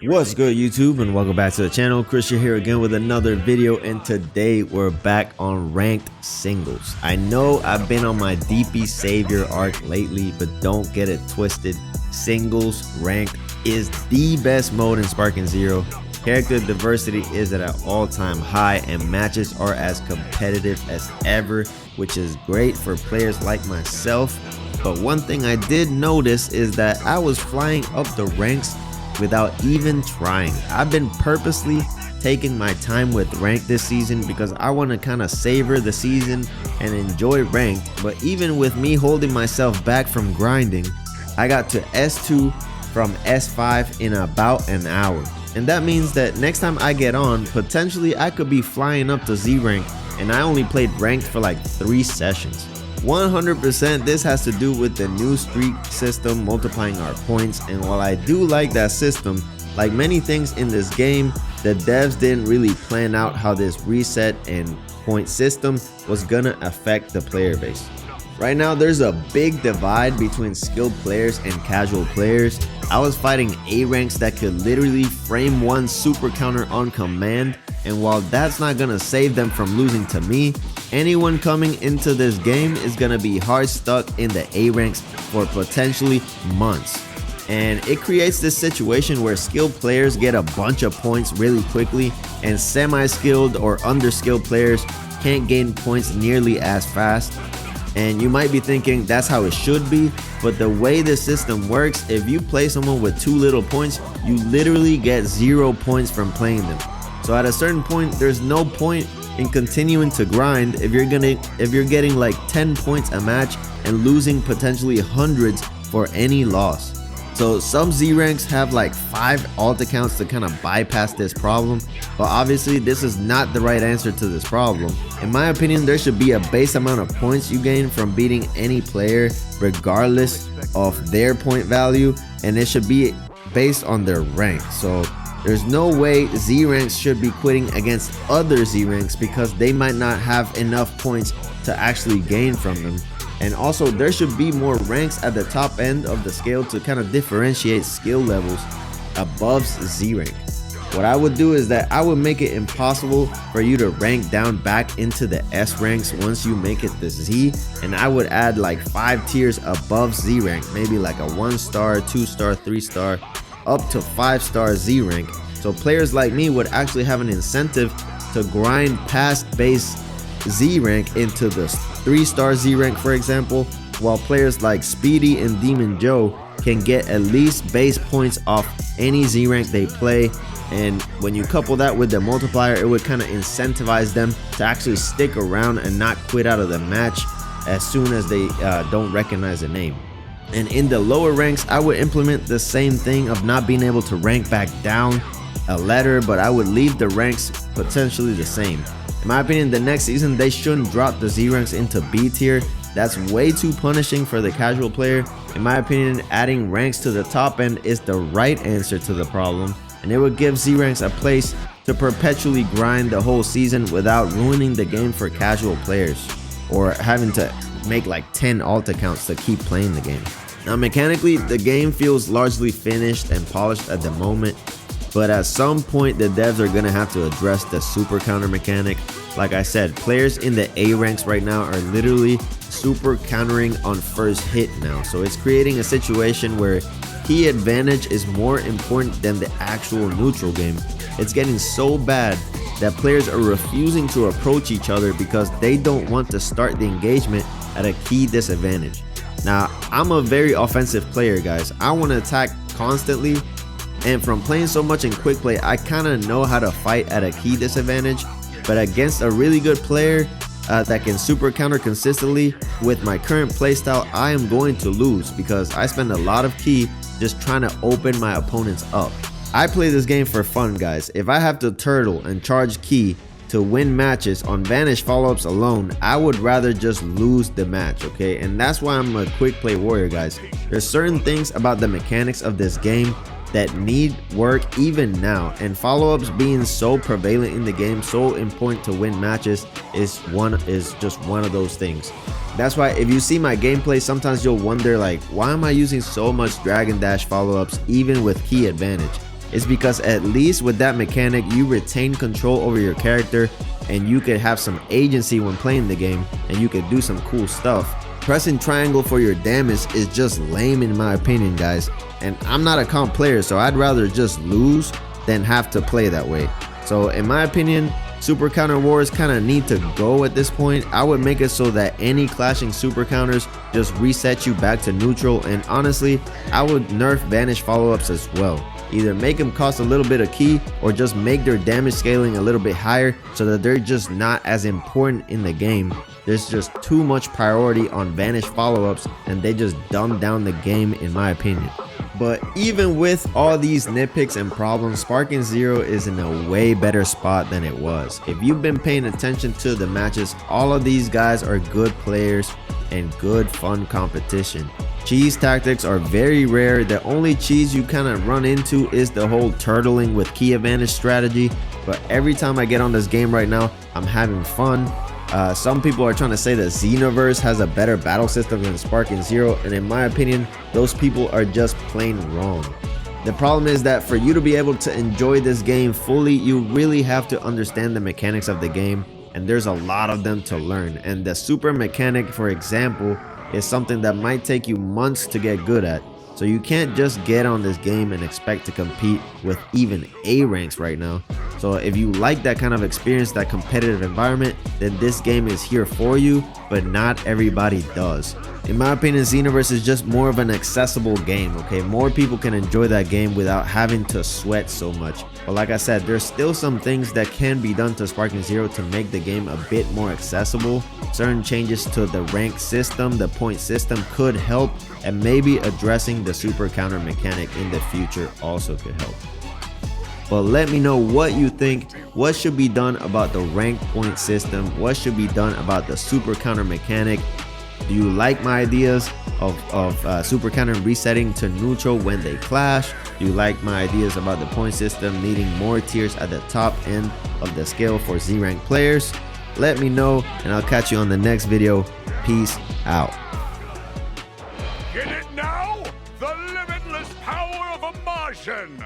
What's good, YouTube, and welcome back to the channel. Christian here again with another video, and today we're back on ranked singles. I know I've been on my DP savior arc lately, but don't get it twisted. Singles ranked is the best mode in Sparking Zero. Character diversity is at an all-time high, and matches are as competitive as ever, which is great for players like myself. But one thing I did notice is that I was flying up the ranks without even trying. I've been purposely taking my time with ranked this season because I want to kind of savor the season and enjoy ranked. But even with me holding myself back from grinding, I got to S2 from S5 in about an hour. And that means that next time I get on, potentially I could be flying up to Z rank, and I only played ranked for like 3 sessions. 100% this has to do with the new streak system multiplying our points, and while I do like that system, like many things in this game, the devs didn't really plan out how this reset and point system was gonna affect the player base. Right now there's a big divide between skilled players and casual players. I was fighting A ranks that could literally frame one super counter on command, and while that's not gonna save them from losing to me, anyone coming into this game is gonna be hard stuck in the A ranks for potentially months. And it creates this situation where skilled players get a bunch of points really quickly, and semi-skilled or under-skilled players can't gain points nearly as fast. And you might be thinking that's how it should be, but the way the system works, if you play someone with too little points, you literally get 0 points from playing them. So at a certain point, there's no point in continuing to grind if you're getting like 10 points a match and losing potentially hundreds for any loss. So some Z ranks have like 5 alt accounts to kind of bypass this problem, but obviously this is not the right answer to this problem. In my opinion, there should be a base amount of points you gain from beating any player regardless of their point value, and it should be based on their rank. So there's no way Z ranks should be quitting against other Z ranks because they might not have enough points to actually gain from them. And also there should be more ranks at the top end of the scale to kind of differentiate skill levels above Z rank. What I would do is that I would make it impossible for you to rank down back into the S ranks once you make it the Z, and I would add like 5 tiers above Z rank, maybe like a 1-star, 2-star, 3-star, up to 5-star Z rank. So players like me would actually have an incentive to grind past base Z rank into the 3-star Z rank, for example, while players like Speedy and Demon Joe can get at least base points off any Z rank they play. And when you couple that with the multiplier, it would kind of incentivize them to actually stick around and not quit out of the match as soon as they don't recognize a name. And in the lower ranks, I would implement the same thing of not being able to rank back down a letter, but I would leave the ranks potentially the same. In my opinion, the next season they shouldn't drop the Z ranks into B tier. That's way too punishing for the casual player. In my opinion, adding ranks to the top end is the right answer to the problem, and it would give Z ranks a place to perpetually grind the whole season without ruining the game for casual players or having to make like 10 alt accounts to keep playing the game. Now mechanically, the game feels largely finished and polished at the moment, but at some point the devs are gonna have to address the super counter mechanic. Like I said, players in the A ranks right now are literally super countering on first hit now, so it's creating a situation where key advantage is more important than the actual neutral game. It's getting so bad that players are refusing to approach each other because they don't want to start the engagement at a key disadvantage. Now, I'm a very offensive player, guys. I want to attack constantly, and from playing so much in quick play, I kind of know how to fight at a key disadvantage. But against a really good player that can super counter consistently with my current playstyle, I am going to lose because I spend a lot of key just trying to open my opponents up. I play this game for fun, guys. If I have to turtle and charge key to win matches on vanish follow-ups alone, I would rather just lose the match, okay? And that's why I'm a quick play warrior, guys. There's certain things about the mechanics of this game that need work even now, and follow-ups being so prevalent in the game, so important to win matches, is just one of those things. That's why if you see my gameplay, sometimes you'll wonder like, why am I using so much drag and dash follow-ups even with key advantage? is because at least with that mechanic, you retain control over your character and you could have some agency when playing the game and you could do some cool stuff. Pressing triangle for your damage is just lame in my opinion, guys. And I'm not a comp player, so I'd rather just lose than have to play that way. So in my opinion, super counter wars kind of need to go at this point. I would make it so that any clashing super counters just reset you back to neutral, and honestly, I would nerf vanish follow-ups as well. Either make them cost a little bit of key or just make their damage scaling a little bit higher so that they're just not as important in the game. There's just too much priority on vanish follow-ups and they just dumb down the game in my opinion. But even with all these nitpicks and problems, Sparking Zero is in a way better spot than it was. If you've been paying attention to the matches, all of these guys are good players and good fun competition. Cheese tactics are very rare. The only cheese you kind of run into is the whole turtling with key advantage strategy. But every time I get on this game right now, I'm having fun. Some people are trying to say that Xenoverse has a better battle system than Sparking Zero, and in my opinion, those people are just plain wrong. The problem is that for you to be able to enjoy this game fully, you really have to understand the mechanics of the game, and there's a lot of them to learn. And the super mechanic, for example, is something that might take you months to get good at. So you can't just get on this game and expect to compete with even A ranks right now. So if you like that kind of experience, that competitive environment, then this game is here for you, but not everybody does. In my opinion, Xenoverse is just more of an accessible game, okay? More people can enjoy that game without having to sweat so much. But like I said, there's still some things that can be done to Sparking Zero to make the game a bit more accessible. Certain changes to the rank system, the point system could help, and maybe addressing the super counter mechanic in the future also could help. But let me know what you think. What should be done about the rank point system? What should be done about the super counter mechanic? Do you like my ideas of super counter resetting to neutral when they clash? Do you like my ideas about the point system needing more tiers at the top end of the scale for Z rank players? Let me know and I'll catch you on the next video. Peace out. Get it now? The limitless power of immersion!